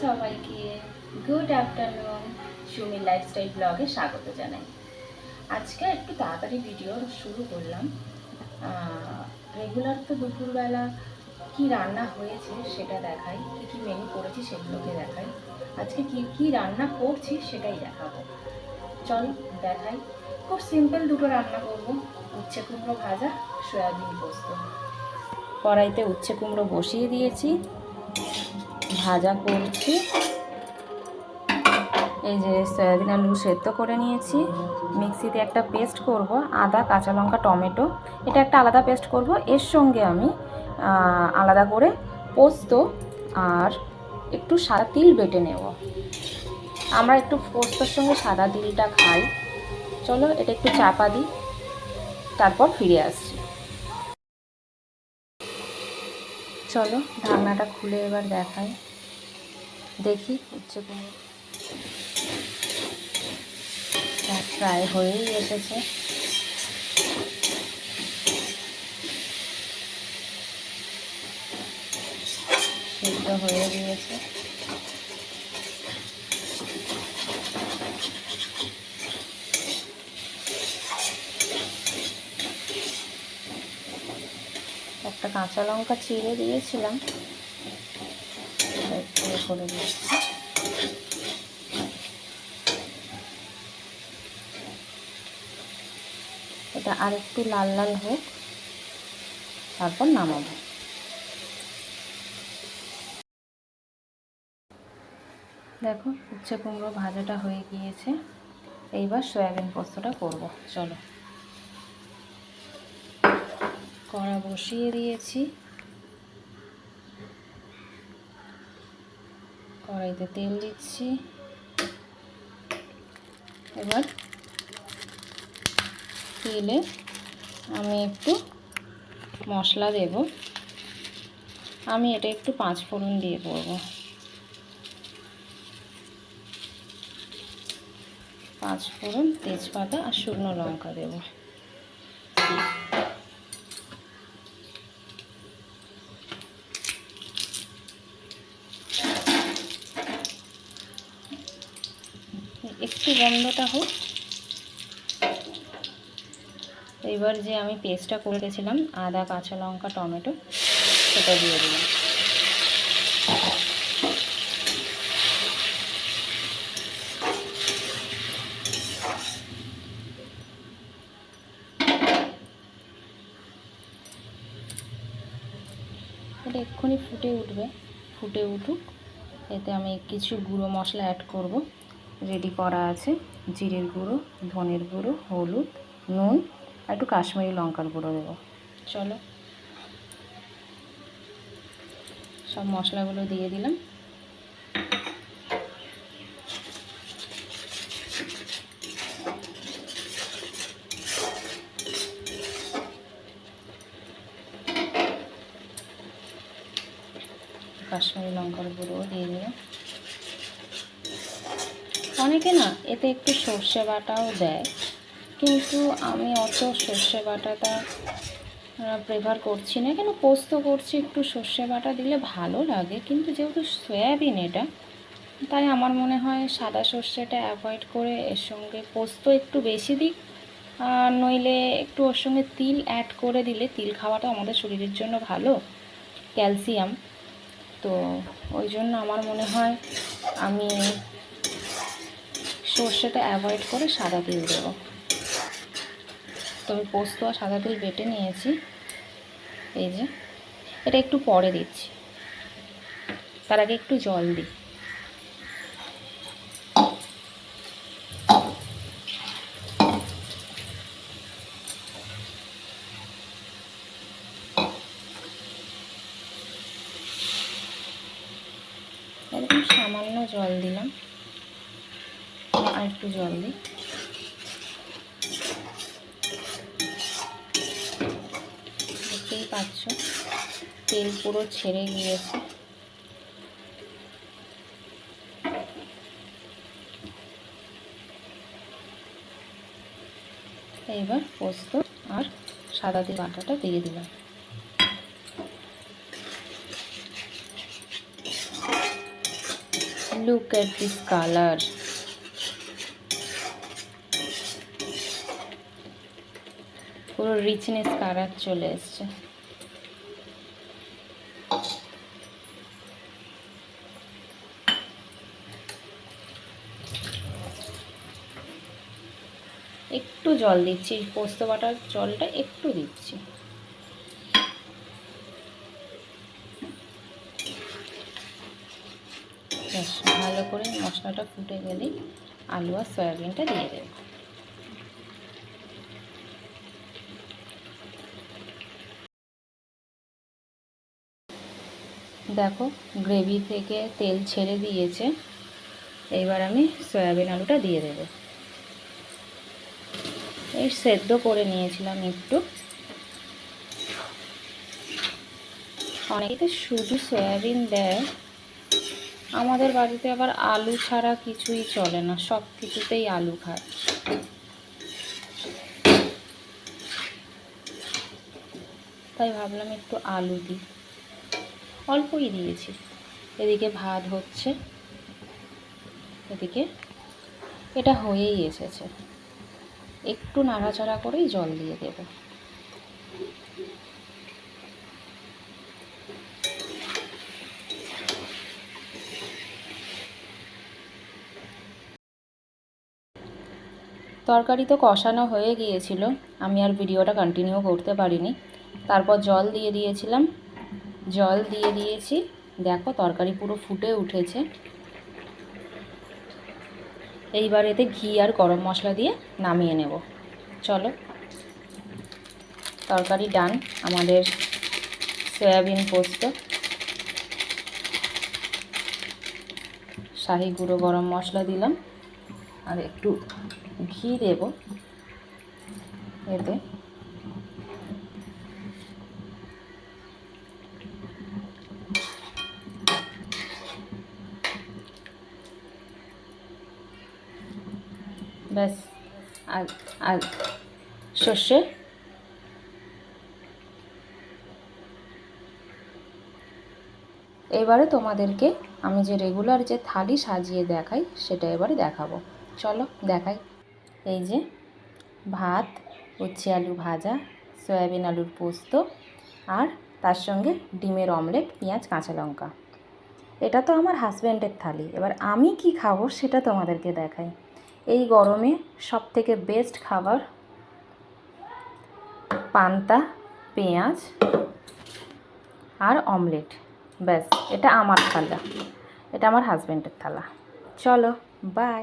সবাইকে good afternoon. সুমির lifestyle ব্লগে স্বাগত জানাই। আজকে একটু তাড়াতাড়ি ভিডিও শুরু করলাম। রেগুলার তো দুপুরবেলা কি রান্না হয়েছে সেটা দেখাই, কি কি মেনু করেছি সেগুলোকে দেখাই। আজকে কি কি রান্না করছি সেটাই দেখাবো। চল দেখাই। খুব সিম্পল দুটো রান্না করব, উচ্ছে কুমড়ো ভাজা, সয়াবিন পোস্ত। কড়াইতে উচ্ছে কুমড়ো বসিয়ে দিয়েছি, ভাজা করছি। এই যে সয়াবিন আলু সেদ্ধ করে নিয়েছি, মিক্সিতে একটা পেস্ট করব, আদা কাঁচা লঙ্কা টমেটো, এটা একটা আলাদা পেস্ট করব। এর সঙ্গে আমি আলাদা করে পোস্ত আর একটু সাদা তিল বেটে নেব। আমরা একটু পোস্তর সঙ্গে সাদা তিলটা খাই। চলো এটা একটু চাপা দিই, তারপর ফিরে আসছি। চলো ঢাকনাটা খুলে এবার দেখাই, দেখি উচ্ছে কুমড়ো প্রায় হয়েই এসেছে। সিদ্ধ হয়ে গিয়েছে। একটা কাঁচা লঙ্কা চিড়ে দিয়েছিলাম, করে দিয়েছি। এটা আর একটু লাল লাল হোক, তারপর নামাবো। দেখো উচ্ছে কুমড়ো ভাজাটা হয়ে গিয়েছে, এইবার সয়াবিন পোস্তটা করব। চলো কড়া বসিয়ে দিয়েছি, কড়াইতে তেল দিচ্ছি। এবার তেলে আমি একটু মশলা দেব। আমি এটা একটু 5 ফোড়ন দিয়ে করব। 5 ফোড়ন, তেজপাতা আর শুকনো লঙ্কা দেব। একটু গন্ধটা হোক। এবার যে আমি পেস্টটা করে রেখেছিলাম আদা কাঁচা লঙ্কা টমেটো, সেটা দিয়ে দিলাম। এটা এক্ষুনি ফুটে উঠবে, ফুটে উঠুক। এতে আমি কিছু গুঁড়ো মশলা অ্যাড করব, রেডি করা আছে। জিরের গুঁড়ো, ধনের গুঁড়ো, হলুদ, নুন আর একটু কাশ্মীরি লঙ্কার গুঁড়ো দেবো। চলো সব মশলাগুলো দিয়ে দিলাম। কাশ্মীরি লঙ্কার গুঁড়ো দিয়ে দিলাম। অনেকে না এতে একটু সর্ষে বাটাও দেয়, কিন্তু আমি অত সর্ষে বাটাটা প্রেফার করছি না। কেন, পোস্ত করছি, একটু সর্ষে বাটা দিলে ভালো লাগে, কিন্তু যেহেতু সয়াবিন এটা, তাই আমার মনে হয় সাদা সর্ষেটা অ্যাভয়েড করে এর সঙ্গে পোস্ত একটু বেশি দিই। আর নইলে একটু ওর সঙ্গে তিল অ্যাড করে দিলে, তিল খাওয়াটা আমাদের শরীরের জন্য ভালো, ক্যালসিয়াম। তো ওই জন্য আমার মনে হয় আমি সর্ষেটা অ্যাভয়েড করে সাদা তিল দেবো। তো আমি পোস্ত আর সাদা তিল বেটে নিয়েছি। এই যে এটা একটু পরে দিচ্ছি, তার আগে একটু জল দিই। একদম সামান্য জল দিলাম, আর একটু জল দিই। দেখতেই পাচ্ছ তেল পুরো ছেড়ে গিয়েছে। এইবার পোস্ত আর সাদা তিল বাটাটা দিয়ে দিলাম। Look at this colour. পুরো রিচনেস কালার চলে এসছে। একটু জল দিচ্ছি, পোস্ত বাটার জলটা একটু দিচ্ছি। ভালো করে মশলাটা ফুটে গেলেই আলু আর সয়াবিনটা দিয়ে দেব। দেখো গ্রেভি থেকে তেল ছেড়ে দিয়েছে। এইবার আমি সয়াবিন আলুটা দিয়ে দেব। এই সেদ্ধ করে নিয়েছিলাম একটু। অনেকে শুধু সয়াবিন দেয়, আমাদের বাড়িতে আবার আলু ছাড়া কিছুই চলে না, সব কিছুতেই আলু খায়। তাই ভাবলাম একটু আলু দিই, অল্পই দিয়েছি। এদিকে ভাত হচ্ছে, এদিকে এটা হয়েই এসেছে। একটু নাড়াচাড়া করেই জল দিয়ে দেব। তরকারি তো কষানো হয়ে গিয়েছিল, আমি আর ভিডিওটা কন্টিনিউ করতে পারিনি। তারপর জল দিয়ে দিয়েছিলাম, জল দিয়ে দিয়েছি। দেখো তরকারি পুরো ফুটে উঠেছে। এইবার এতে ঘি আর গরম মশলা দিয়ে নামিয়ে নেব। চলো, তরকারি ডান আমাদের সয়াবিন পোস্ত। শাহি গুঁড়ো গরম মশলা দিলাম আর একটু ঘি দেব এতে। ব্যাস, আর সর্ষে এবারে তোমাদেরকে আমি যে রেগুলার যে থালি সাজিয়ে দেখাই সেটা এবারে দেখাবো। চলো দেখাই। এই যে ভাত, উচ্ছে আলু ভাজা, সয়াবিন আলুর পোস্ত আর তার সঙ্গে ডিমের অমলেট, পেঁয়াজ কাঁচা লঙ্কা। এটা তো আমার হাজব্যান্ডের থালি। এবার আমি কি খাবো সেটা তোমাদেরকে দেখাই। এই গরমে সবথেকে বেস্ট খাবার পান্তা, পেঁয়াজ আর অমলেট। ব্যাস, এটা আমার থালা, এটা আমার হাজব্যান্ডের থালা। চলো বাই।